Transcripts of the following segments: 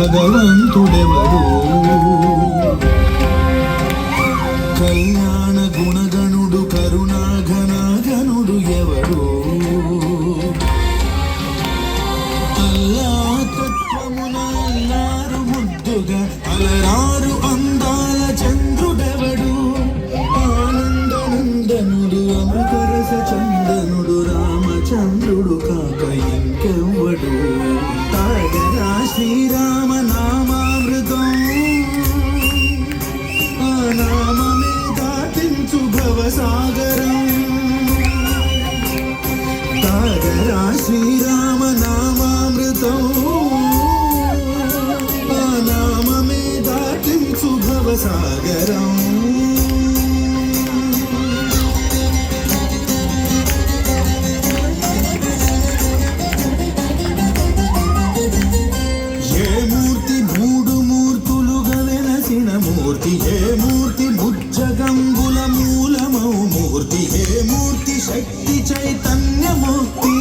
భగవంతుడెవడు కళ్యాణ గుణగణుడు కరుణాఘనాఘనుడు ఎవడు అల్లా తత్వమున అల్లారు ముద్దుగా అలరారు అందాల చంద్రుడెవడు ఆనందనందనుడు అమృతరస చందనుడు రామచంద్రుడు కాక ఇంకెవ్వడు తాగరా శ్రీరామ నామామృతం ఆ నామమే దాటించు భవసాగరం తాగరా శ్రీరామ నామామృతం ఆ నామమే దాటించు భవసాగరం మూర్తి హే మూర్తి ముజ్జగంబుల మూలమౌ మూర్తి హే మూర్తి శక్తి చైతన్యమూర్తి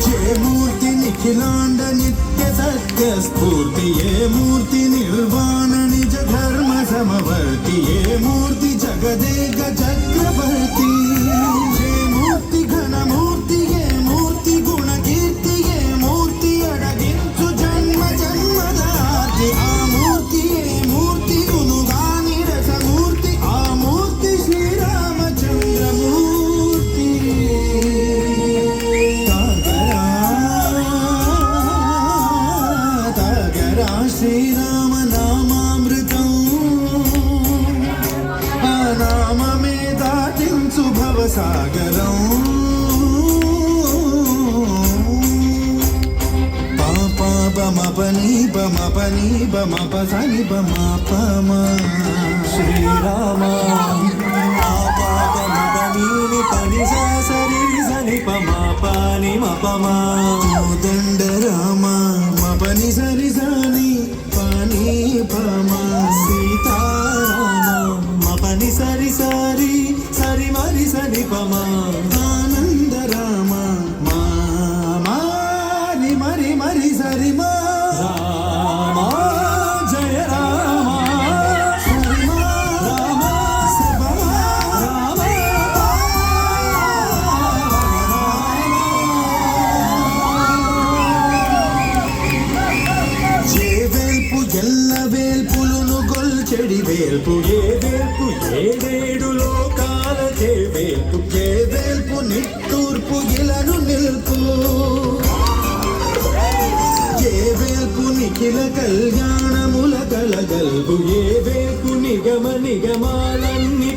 జే మూర్తి నిఖిలాండ నిత్య సత్య స్ఫూర్తి ఏ మూర్తి నిర్వాణ నిజ ధర్మ సమవర్తి ఏ మూర్తి జగదేక చక్రవర్తి ఏ మూర్తి ఘనమూర్తి ఏ మూర్తి గుణకీర్తి ఏ మూర్తి అడగించు జన్మ జన్మదార్తి ఆ మూర్తి ఏ మూర్తి గునుగాని రసమూర్తి ఆ మూర్తి శ్రీరామచంద్రమూర్తి తాగరా శ్రీరామ నామామృతం ఆ నామమే దాటించు భవసాగరం పని పని ప సని పమ శ్రీరామ పాపని పని సరి సని పని మపమ దండ రామ మపని సరి సని పని పమ సీతారామ మపని సరి సరి సరి మరి సని పమ ఆనంద రామ మారి మరి మరి సరి మా చెడి వేల్పు ఏ వేల్పు ఏడేడు లోకాల చే వేల్పు ఏ వేల్పు నిట్టూర్పు ఇలను నిల్పు ఏ వేల్పు నిఖిల కళ్యాణముల కలగల్పు ఏ వేల్పు నిగమ నిగమాలన్ని